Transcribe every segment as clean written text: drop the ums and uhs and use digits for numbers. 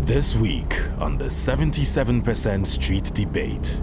This week on the 77% Street Debate.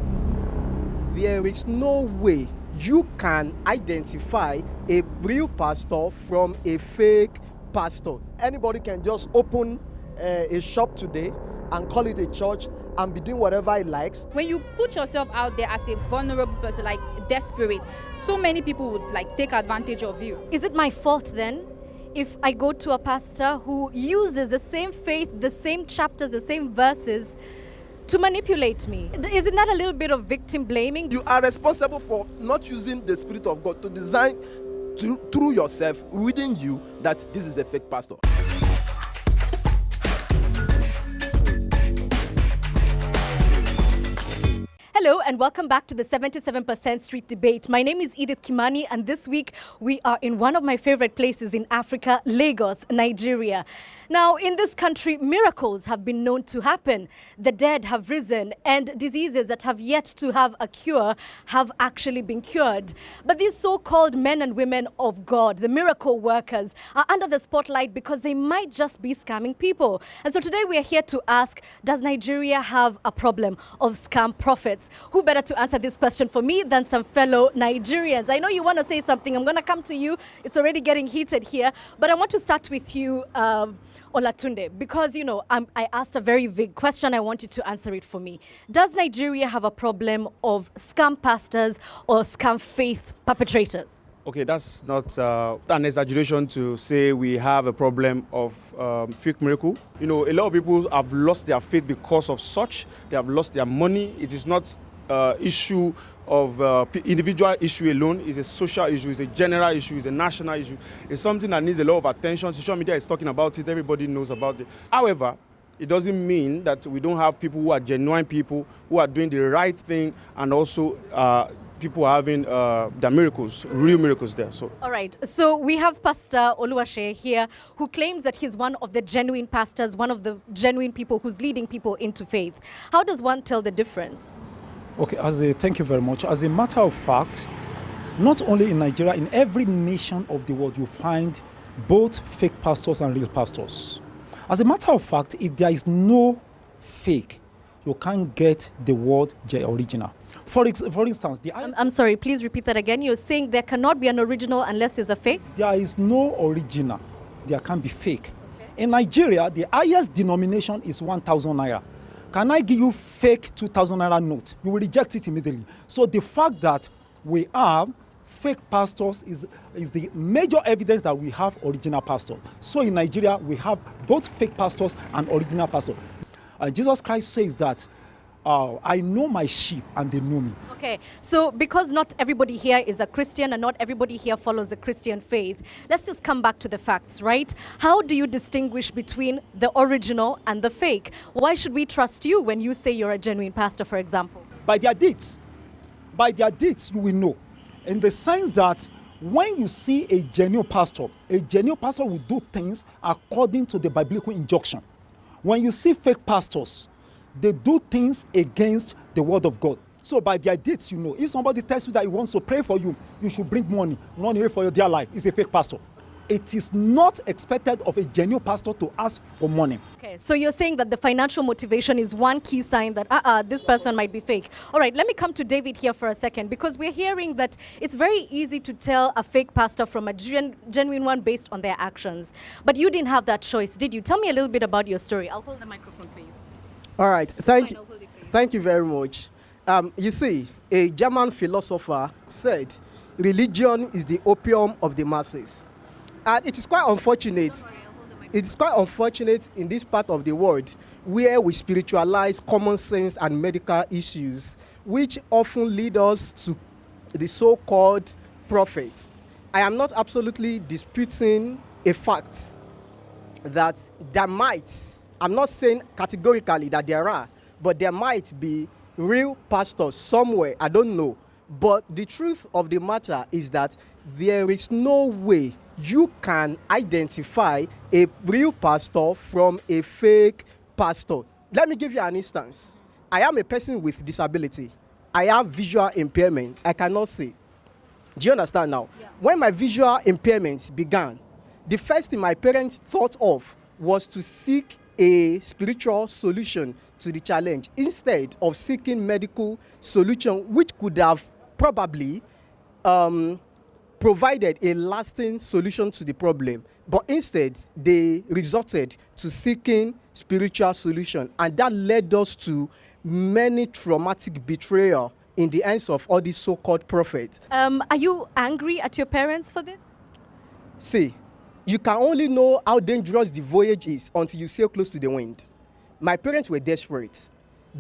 There is no way you can identify a real pastor from a fake pastor. Anybody can just open a shop today and call it a church and be doing whatever he likes. When you put yourself out there as a vulnerable person, like desperate, so many people would take advantage of you. Is it my fault then if I go to a pastor who uses the same faith, the same chapters, the same verses to manipulate me? Isn't that a little bit of victim blaming? You are responsible for not using the Spirit of God to design through yourself, within you, that this is a fake pastor. Hello and welcome back to the 77% Street Debate. My name is Edith Kimani and this week we are in one of my favorite places in Africa, Lagos, Nigeria. Now, in this country, miracles have been known to happen. The dead have risen and diseases that have yet to have a cure have actually been cured. But these so-called men and women of God, the miracle workers, are under the spotlight because they might just be scamming people. And so today we are here to ask, does Nigeria have a problem of scam prophets? Who better to answer this question for me than some fellow Nigerians? I know you want to say something. I'm going to come to you. It's already getting heated here. But I want to start with you, Olatunde, because, I asked a very vague question. I want you to answer it for me. Does Nigeria have a problem of scam pastors or scam faith perpetrators? Okay, that's not an exaggeration to say we have a problem of fake miracle. A lot of people have lost their faith because of such. They have lost their money. It is not issue of individual issue alone. It's a social issue. It's a general issue. It's a national issue. It's something that needs a lot of attention. Social media is talking about it. Everybody knows about it. However, it doesn't mean that we don't have people who are genuine people, who are doing the right thing, and also people having their miracles, real miracles there. So, all right. So we have Pastor Oluwase here, who claims that he's one of the genuine pastors, one of the genuine people who's leading people into faith. How does one tell the difference? Okay, thank you very much. As a matter of fact, not only in Nigeria, in every nation of the world, you find both fake pastors and real pastors. As a matter of fact, if there is no fake, you can't get the word original. For instance, I'm sorry, please repeat that again. You're saying there cannot be an original unless there's a fake? There is no original. There can be fake. Okay. In Nigeria, the highest denomination is 1,000 naira. Can I give you fake 2,000 naira note? You will reject it immediately. So the fact that we have fake pastors is the major evidence that we have original pastors. So in Nigeria, we have both fake pastors and original pastors. Jesus Christ says that, I know my sheep and they know me. Okay, so because not everybody here is a Christian and not everybody here follows the Christian faith, let's just come back to the facts, right? How do you distinguish between the original and the fake? Why should we trust you when you say you're a genuine pastor, for example? By their deeds. By their deeds, you will know. In the sense that when you see a genuine pastor will do things according to the biblical injunction. When you see fake pastors, they do things against the word of God. So by their deeds, you know. If somebody tells you that he wants to pray for you, you should bring money, run away for your dear life. It's a fake pastor. It is not expected of a genuine pastor to ask for money. Okay, so you're saying that the financial motivation is one key sign that this person might be fake. All right, let me come to David here for a second, because we're hearing that it's very easy to tell a fake pastor from a genuine one based on their actions. But you didn't have that choice, did you? Tell me a little bit about your story. I'll hold the microphone for you. All right, thank you very much. You see, a German philosopher said, religion is the opium of the masses. And it is quite unfortunate. It is quite unfortunate in this part of the world where we spiritualize common sense and medical issues, which often lead us to the so-called prophets. I am not absolutely disputing a fact that there might, I'm not saying categorically that there are, but there might be real pastors somewhere, I don't know. But the truth of the matter is that there is no way you can identify a real pastor from a fake pastor. Let me give you an instance. I am a person with disability. I have visual impairment. I cannot see. Do you understand now? Yeah. When my visual impairments began, the first thing my parents thought of was to seek a spiritual solution to the challenge instead of seeking medical solution, which could have probably provided a lasting solution to the problem. But instead, they resorted to seeking spiritual solution, and that led us to many traumatic betrayal in the hands of all these so-called prophets. Are you angry at your parents for this? See, you can only know how dangerous the voyage is until you sail close to the wind. My parents were desperate.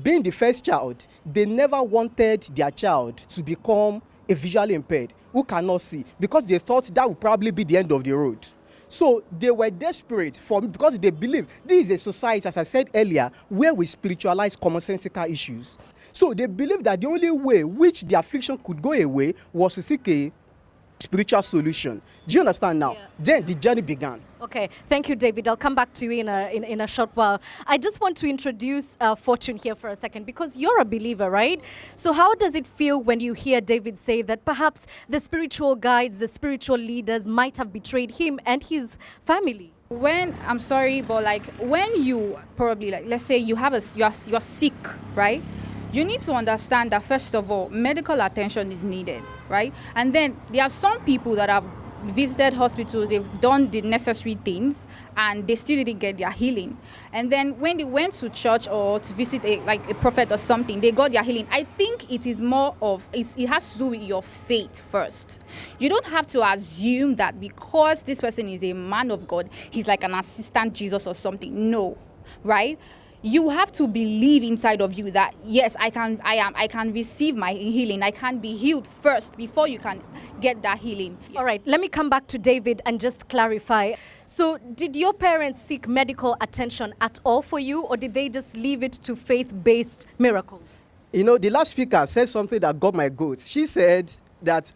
Being the first child, they never wanted their child to become a visually impaired who cannot see, because they thought that would probably be the end of the road. So they were desperate for me because they believe this is a society, as I said earlier, where we spiritualize commonsensical issues. So they believe that the only way which the affliction could go away was to seek a spiritual solution. Do you understand now? Yeah. Then the journey began. Okay, thank you, David. I'll come back to you in a short while. I just want to introduce Fortune here for a second, because you're a believer, right? So how does it feel when you hear David say that perhaps the spiritual guides, the spiritual leaders might have betrayed him and his family? When, I'm sorry, but like when you probably, like, let's say you have you're sick, right? You need to understand that, first of all, medical attention is needed, right? And then there are some people that have visited hospitals, they've done the necessary things, and they still didn't get their healing. And then when they went to church or to visit a prophet or something, they got their healing. I think it is more of, it has to do with your faith first. You don't have to assume that because this person is a man of God, he's like an assistant Jesus or something. No, right? You have to believe inside of you that, yes, I can receive my healing. I can be healed first before you can get that healing. All right, let me come back to David and just clarify. So did your parents seek medical attention at all for you, or did they just leave it to faith-based miracles? You know, the last speaker said something that got my goat. She said that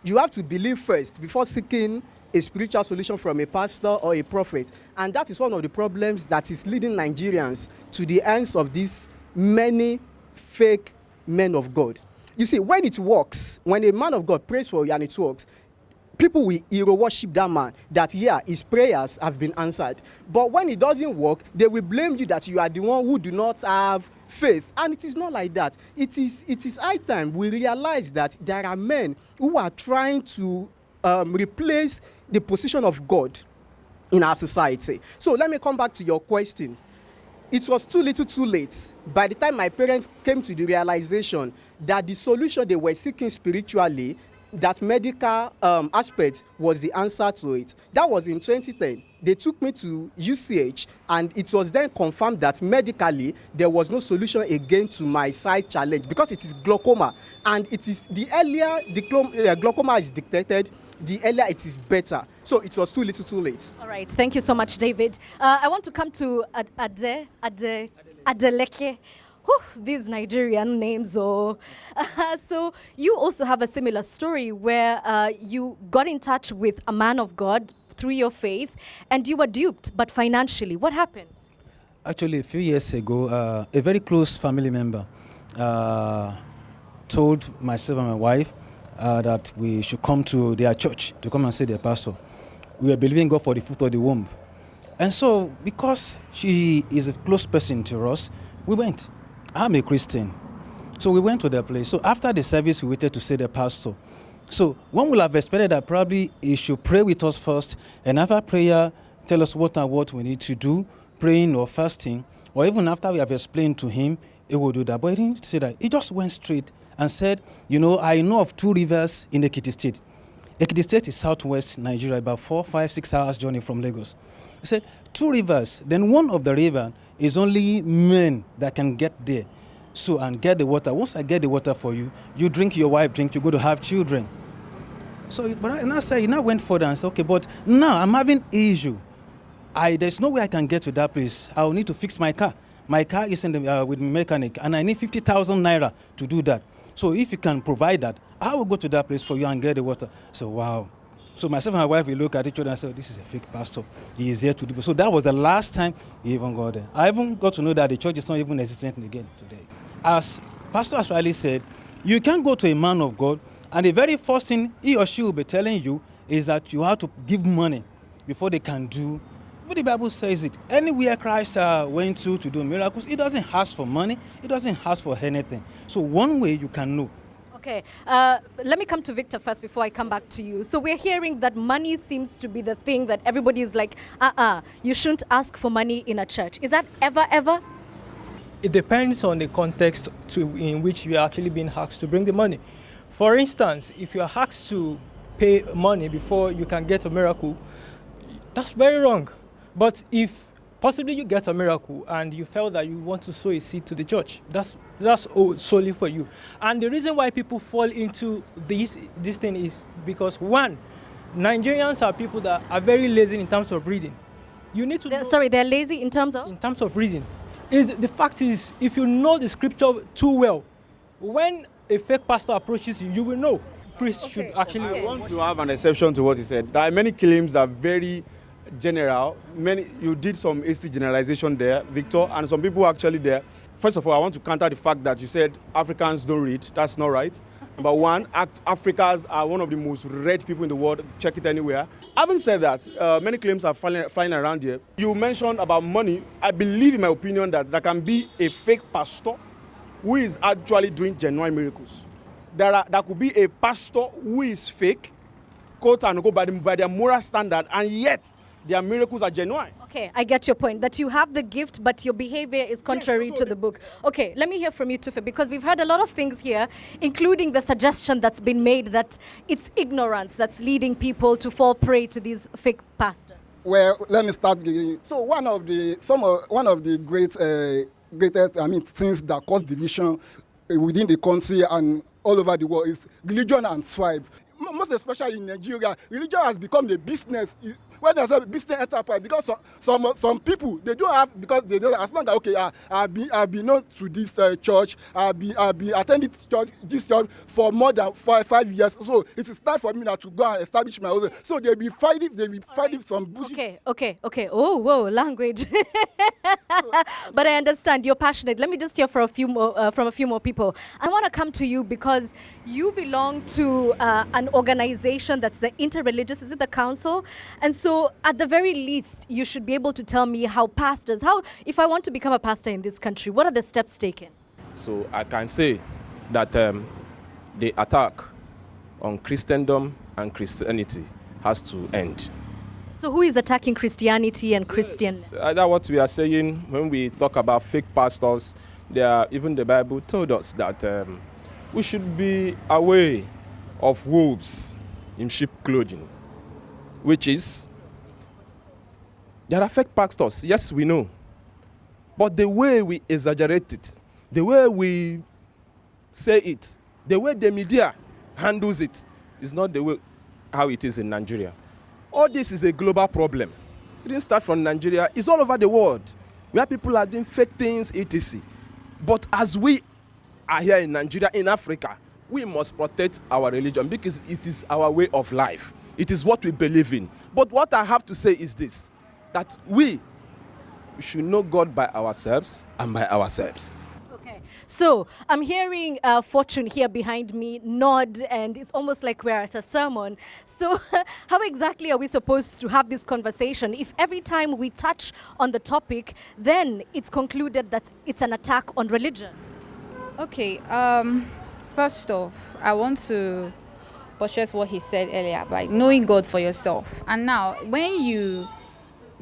you have to believe first before seeking a spiritual solution from a pastor or a prophet. And that is one of the problems that is leading Nigerians to the hands of these many fake men of God. You see, when it works, when a man of God prays for you and it works, people will hero worship that man, that, yeah, his prayers have been answered. But when it doesn't work, they will blame you that you are the one who do not have faith. And it is not like that. It is high time we realize that there are men who are trying to replace the position of God in our society. So let me come back to your question. It was too little too late. By the time my parents came to the realization that the solution they were seeking spiritually, that medical aspect was the answer to it. That was in 2010. They took me to UCH, and it was then confirmed that medically there was no solution again to my sight challenge, because it is glaucoma, and it is the earlier the glaucoma is detected, the earlier it is better. So it was too little too late. All right, thank you so much, David. I want to come to Adeleke. Whew, these Nigerian names. So you also have a similar story where you got in touch with a man of God through your faith, and you were duped, but financially. What happened? Actually, a few years ago, a very close family member told myself and my wife that we should come to their church to come and see their pastor. We were believing God for the fruit of the womb. And so, because she is a close person to us, we went. I'm a Christian. So we went to their place. So after the service, we waited to see the pastor. So one will have expected that probably he should pray with us first, and after prayer, tell us what and what we need to do, praying or fasting, or even after we have explained to him, he will do that. But he didn't say that. He just went straight and said, you know, I know of 2 rivers in Ekiti State. Ekiti State is southwest Nigeria, about 4, 5, 6 hours journey from Lagos. He said, 2 rivers, then one of the river is only men that can get there. So, and get the water. Once I get the water for you, you drink, your wife drink, you go to have children. So, but I said, he now went further and said, okay, but now I'm having issue. There's no way I can get to that place. I'll need to fix my car. My car is in the, with mechanic, and I need 50,000 naira to do that. So if you can provide that, I will go to that place for you and get the water. So, wow. So myself and my wife, we look at each other and say, this is a fake pastor. He is here to do. So that was the last time he even got there. I even got to know that the church is not even existent again today. As Pastor Aswali said, you can't go to a man of God, and the very first thing he or she will be telling you is that you have to give money before they can do. But the Bible says it. Anywhere Christ went to do miracles, he doesn't ask for money. He doesn't ask for anything. So one way you can know. Okay, let me come to Victor first before I come back to you. So we're hearing that money seems to be the thing that everybody is like, you shouldn't ask for money in a church. Is that ever? It depends on the context in which you are actually being asked to bring the money. For instance, if you are asked to pay money before you can get a miracle, that's very wrong. But if possibly you get a miracle and you felt that you want to sow a seed to the church, that's solely for you. And the reason why people fall into this thing is because, one, Nigerians are people that are very lazy in terms of reading. You need to they're lazy in terms of? In terms of reading. The fact is, if you know the scripture too well, when a fake pastor approaches you, you will know. Priests should actually... I want to have an exception to what he said. There are many claims that are very general. You did some hasty generalization there, Victor, and some people actually there. First of all, I want to counter the fact that you said Africans don't read. That's not right. Number one, Africans are one of the most read people in the world. Check it anywhere. Having said that, many claims are flying around here. You mentioned about money. I believe, in my opinion, that there can be a fake pastor who is actually doing genuine miracles. There could be a pastor who is fake, quote and unquote, by their moral standard, and yet their miracles are genuine. Okay, I get your point, that you have the gift, but your behavior is contrary to the book. Okay, let me hear from you, Tufe, because we've heard a lot of things here, including the suggestion that's been made that it's ignorance that's leading people to fall prey to these fake pastors. Well, let me start. So one of the greatest things that cause division within the country and all over the world is religion and tribe. Most especially in Nigeria, religion has become a business. When there's a business enterprise, because some people they don't have, because they don't, as long as okay, I've been known to this church, I've been attending this church for more than 5 years. So it is time for me now to go and establish my own. So they'll be fighting some bullshit. Okay. Oh, whoa, language. But I understand you're passionate. Let me just hear from a few more people. I want to come to you because you belong to an organization that's the Interreligious, is it the council? And so at the very least, you should be able to tell me if I want to become a pastor in this country, what are the steps taken? So I can say that the attack on Christendom and Christianity has to end. So who is attacking Christianity and Christians? That's what we are saying when we talk about fake pastors. Even the Bible told us that we should be aware of wolves in sheep clothing, which is, there are fake pastors, yes, we know. But the way we exaggerate it, the way we say it, the way the media handles it, is not the way how it is in Nigeria. All this is a global problem. It didn't start from Nigeria. It's all over the world, where people are doing fake things, etc. But as we are here in Nigeria, in Africa, we must protect our religion because it is our way of life. It is what we believe in. But what I have to say is this, that we should know God by ourselves and by ourselves. Okay, so I'm hearing Fortune here behind me nod, and it's almost like we're at a sermon. So how exactly are we supposed to have this conversation if every time we touch on the topic, then it's concluded that it's an attack on religion? Okay, first off, I want to purchase what he said earlier by knowing God for yourself. And now, when you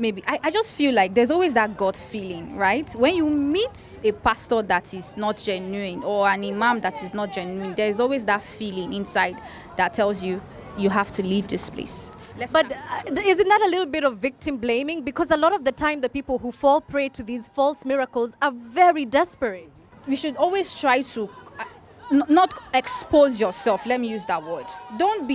I just feel like there's always that gut feeling, right? When you meet a pastor that is not genuine or an imam that is not genuine, there's always that feeling inside that tells you have to leave this place. But isn't that a little bit of victim blaming? Because a lot of the time, the people who fall prey to these false miracles are very desperate. We should always try to not expose yourself. Let me use that word. Don't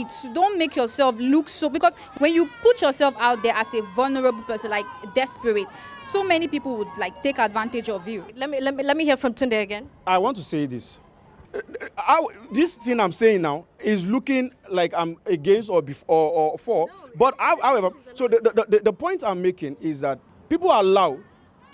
make yourself look so, because when you put yourself out there as a vulnerable person, like desperate, so many people would like take advantage of you. Let me hear from Tunde again. I want to say this. This thing I'm saying now is looking like I'm against or for. But however, so the point I'm making is that people are allowed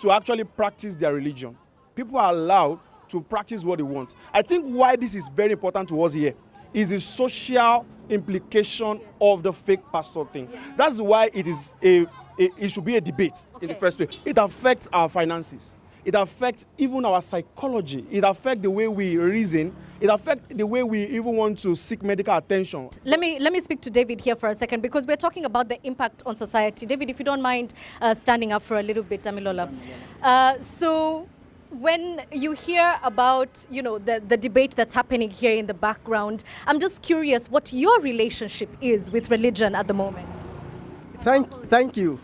to actually practice their religion. People are allowed to practice what they want. I think why this is very important to us here is the social implication of the fake pastor thing. That's why it should be a debate in the first place. It affects our finances. It affects even our psychology. It affects the way we reason. It affects the way we even want to seek medical attention. Let me speak to David here for a second, because we're talking about the impact on society. David, if you don't mind standing up for a little bit, Damilola. So when you hear about, the debate that's happening here in the background, I'm just curious what your relationship is with religion at the moment. Thank you.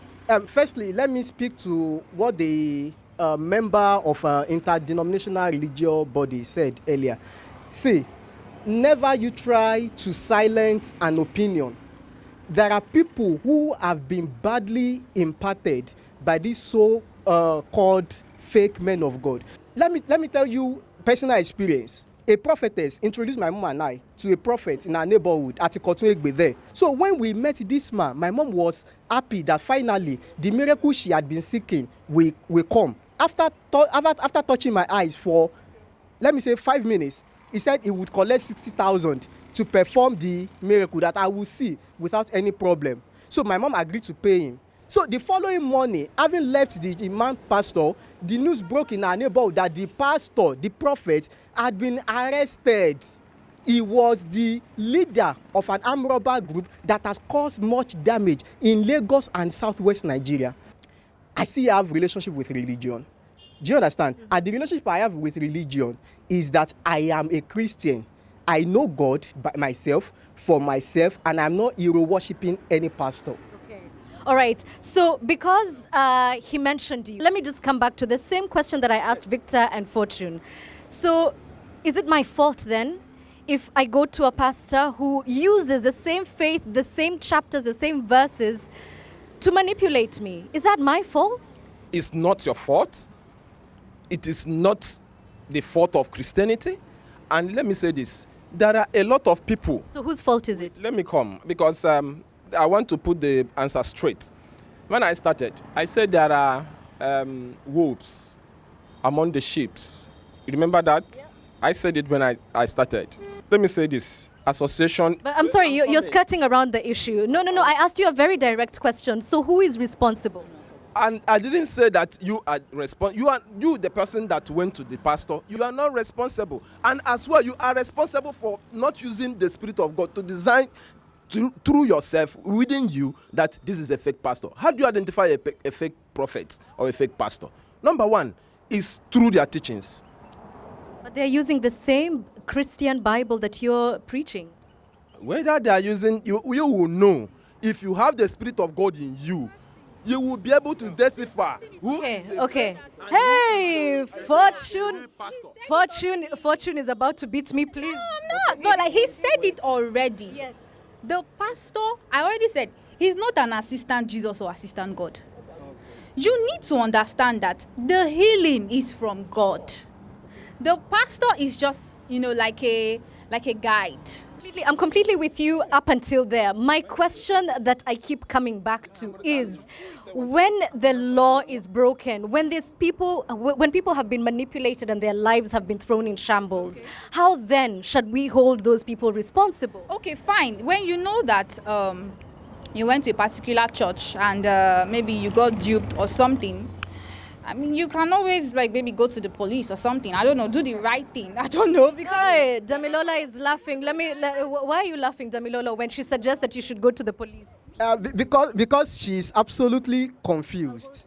Firstly, let me speak to what the member of interdenominational religious body said earlier. See, never you try to silence an opinion. There are people who have been badly impacted by this so-called fake men of God. Let me tell you personal experience. A prophetess introduced my mom and I to a prophet in our neighborhood at Ikotoegbe there. So when we met this man, my mom was happy that finally the miracle she had been seeking will come. After touching my eyes for, let me say, 5 minutes, he said he would collect 60,000 to perform the miracle that I will see without any problem. So my mom agreed to pay him. So the following morning, having left the imam pastor, the news broke in our neighborhood that the pastor, the prophet, had been arrested. He was the leader of an armed robber group that has caused much damage in Lagos and southwest Nigeria. I still have a relationship with religion. Do you understand? And the relationship I have with religion is that I am a Christian. I know God by myself, for myself, and I'm not hero worshiping any pastor. All right. So because he mentioned you, let me just come back to the same question that I asked Victor and Fortune. So is it my fault then if I go to a pastor who uses the same faith, the same chapters, the same verses to manipulate me? Is that my fault? It's not your fault. It is not the fault of Christianity. And let me say this. There are a lot of people. So whose fault is it? Let me come, because I want to put the answer straight. When I started, I said there are wolves among the sheep. You remember that? Yeah. I said it when I started. Let me say this. Association. But I'm sorry, you're skirting around the issue. No. I asked you a very direct question. So who is responsible? And I didn't say that you are responsible. You, the person that went to the pastor, you are not responsible. And as well, you are responsible for not using the Spirit of God to design through yourself, within you, that this is a fake pastor. How do you identify a fake prophet or a fake pastor? Number one is through their teachings. But they're using the same Christian Bible that you're preaching. Whether they are using, you will know. If you have the Spirit of God in you, you will be able to decipher who. Okay. Hey, Fortune is about to beat me, please. No, I'm not. But like, he said it already. Yes. The pastor, I already said, he's not an assistant Jesus or assistant God. You need to understand that the healing is from God. The pastor is just, like a guide. I'm completely with you up until there. My question that I keep coming back to is, when the law is broken, when people have been manipulated and their lives have been thrown in shambles, how then should we hold those people responsible? Okay, fine. When you know that you went to a particular church and maybe you got duped or something, I mean, you can always maybe go to the police or something. I don't know, do the right thing. I don't know. Hey, Damilola is laughing. Why are you laughing, Damilola, when she suggests that you should go to the police? Because she's absolutely confused.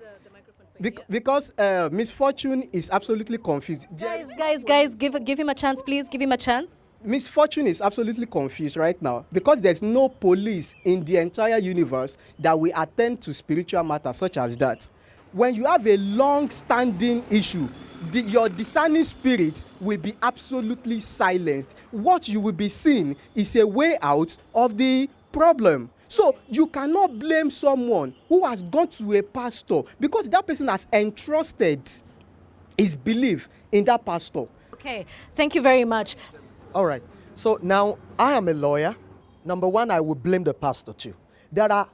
Because Miss Fortune is absolutely confused. Guys, give him a chance, please. Give him a chance. Miss Fortune is absolutely confused right now because there's no police in the entire universe that will attend to spiritual matters such as that. When you have a long-standing issue, your discerning spirit will be absolutely silenced. What you will be seeing is a way out of the problem. So you cannot blame someone who has gone to a pastor because that person has entrusted his belief in that pastor. Okay, thank you very much. All right. So now I am a lawyer. Number one, I will blame the pastor too. There are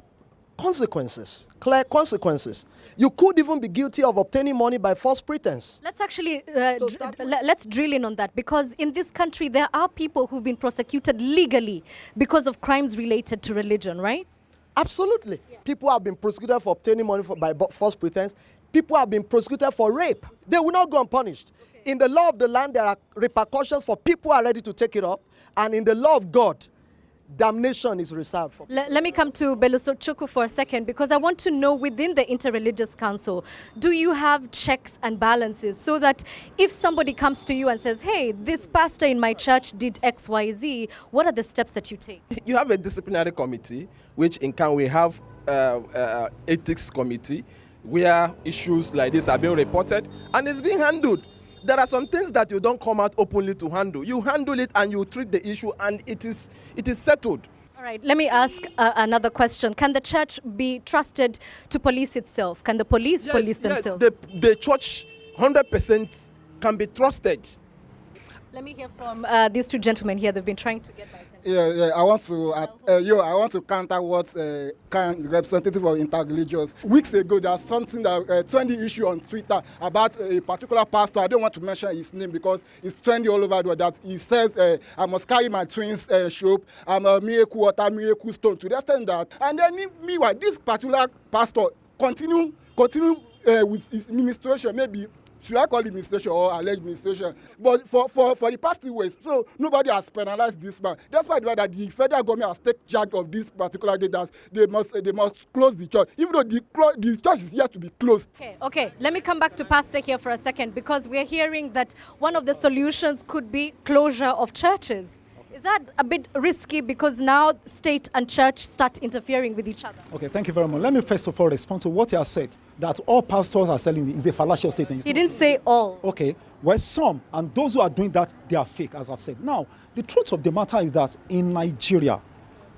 consequences, clear consequences. You could even be guilty of obtaining money by false pretense. Let's actually let's drill in on that, because in this country there are people who've been prosecuted legally because of crimes related to religion, right? Absolutely. Yeah. People have been prosecuted for obtaining money by false pretense. People have been prosecuted for rape. They will not go unpunished. Okay. In the law of the land, there are repercussions for people who are ready to take it up. And in the law of God, damnation is reserved for. Let me come to Belusochukwu for a second, because I want to know, within the Interreligious Council, do you have checks and balances so that if somebody comes to you and says, hey, this pastor in my church did X, Y, Z, what are the steps that you take? You have a disciplinary committee, which in can we have ethics committee, where issues like this are being reported and it's being handled. There are some things that you don't come out openly to handle. You handle it and you treat the issue, and it is settled. All right, let me ask another question. Can the church be trusted to police itself? Can the police police themselves? Yes, the church 100% can be trusted. Let me hear from these two gentlemen here. They've been trying to get my attention. Yeah. I want to counter what representative of Interreligious. Weeks ago, there's something that trending issue on Twitter about a particular pastor. I don't want to mention his name because it's trending all over the world. That he says, I must carry my twins' soap. I'm a miracle water, miracle stone. To the extent that, and then meanwhile, this particular pastor continue with his ministration, maybe. Should I call it administration or alleged administration? But for the past 3 weeks, so nobody has penalized this man. That's why that the federal government has taken charge of this particular day that they must close the church, even though the church is yet to be closed. Okay. Let me come back to Pastor here for a second, because we're hearing that one of the solutions could be closure of churches. Is that a bit risky, because now state and church start interfering with each other? Okay, thank you very much. Let me first of all respond to what you have said, that all pastors are selling is a fallacious statement. He didn't say all. Okay, well, some, and those who are doing that, they are fake, as I've said. Now, the truth of the matter is that in Nigeria,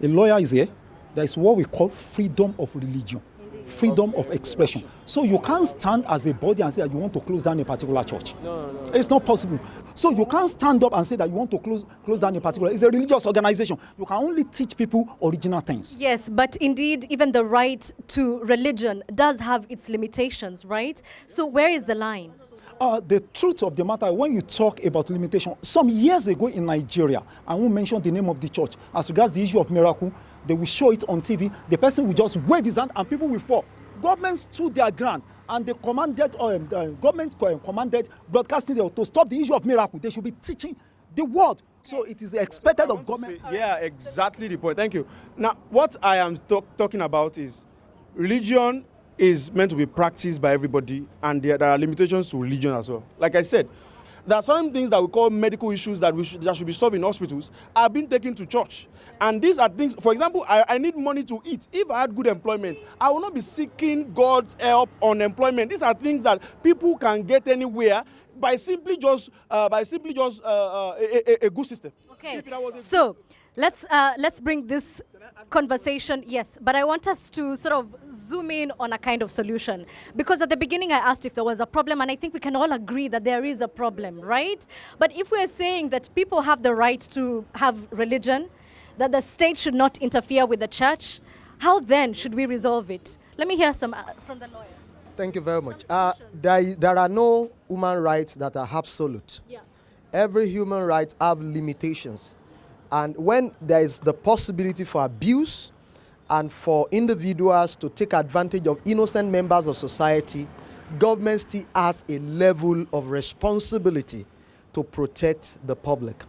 a lawyer is here, there is what we call freedom of religion. Freedom of expression. So you can't stand as a body and say that you want to close down a particular church. No. It's not possible. So you can't stand up and say that you want to close down a particular. It's a religious organization. You can only teach people original things. Yes, but indeed, even the right to religion does have its limitations, right? So where is the line? The truth of the matter, when you talk about limitation, some years ago in Nigeria, I won't mention the name of the church, as regards the issue of miracle, they will show it on TV. The person will just wave his hand and people will fall. Government stood their ground and they commanded, government commanded broadcasting to stop the issue of miracle. They should be teaching the word. So it is expected of government. Yeah, exactly the point. Thank you. Now, what I am talking about is religion is meant to be practiced by everybody, and there are limitations to religion as well. Like I said, there are some things that we call medical issues that should be solved in hospitals are being taken to church. And these are things, for example, I need money to eat. If I had good employment, I will not be seeking God's help on employment. These are things that people can get anywhere by simply just a good system. Okay, so let's bring this conversation, yes, but I want us to sort of zoom in on a kind of solution, because at the beginning I asked if there was a problem, and I think we can all agree that there is a problem, right? But if we're saying that people have the right to have religion, that the state should not interfere with the church, how then should we resolve it? Let me hear some from the lawyer. Thank you very much. There are no human rights that are absolute. Yeah. Every human right have limitations. And when there is the possibility for abuse and for individuals to take advantage of innocent members of society, government still has a level of responsibility to protect the public.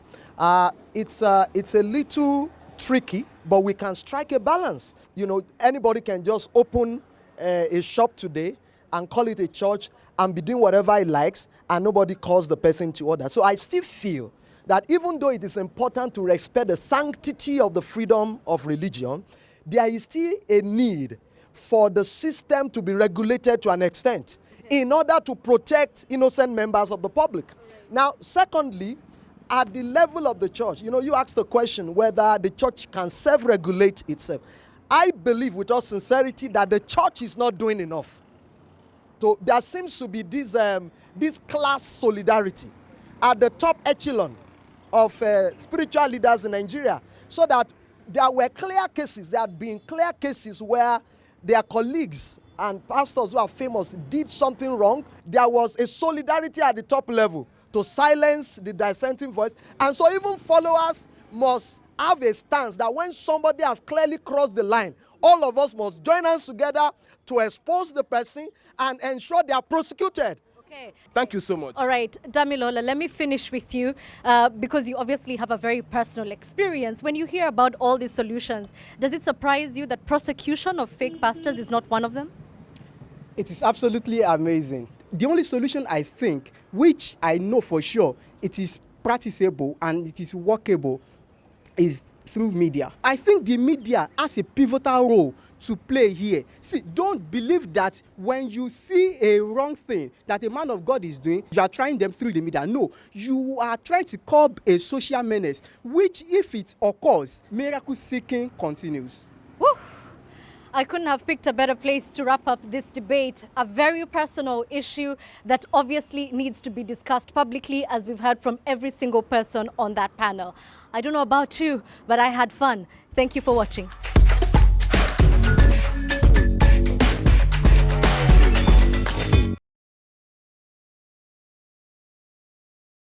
It's a little tricky, but we can strike a balance. You know, anybody can just open a shop today and call it a church and be doing whatever he likes, and nobody calls the person to order. So I still feel that even though it is important to respect the sanctity of the freedom of religion, there is still a need for the system to be regulated to an extent in order to protect innocent members of the public. Now, secondly, at the level of the church, you know, you asked the question whether the church can self-regulate itself. I believe with all sincerity that the church is not doing enough. So there seems to be this class solidarity at the top echelon of spiritual leaders in Nigeria, so that there were clear cases, there had been clear cases where their colleagues and pastors who are famous did something wrong, there was a solidarity at the top level to silence the dissenting voice. And so even followers must have a stance that when somebody has clearly crossed the line, all of us must join hands together to expose the person and ensure they are prosecuted. Okay. Thank you so much. All right, Damilola, let me finish with you because you obviously have a very personal experience. When you hear about all these solutions, does it surprise you that prosecution of fake pastors is not one of them? It is absolutely amazing. The only solution I think, which I know for sure it is practicable and it is workable, is through media. I think the media has a pivotal role to play here. See, don't believe that when you see a wrong thing that a man of God is doing, you are trying them through the media. No, you are trying to curb a social menace, which if it occurs, miracle seeking continues. Woo! I couldn't have picked a better place to wrap up this debate. A very personal issue that obviously needs to be discussed publicly, as we've heard from every single person on that panel. I don't know about you, but I had fun. Thank you for watching.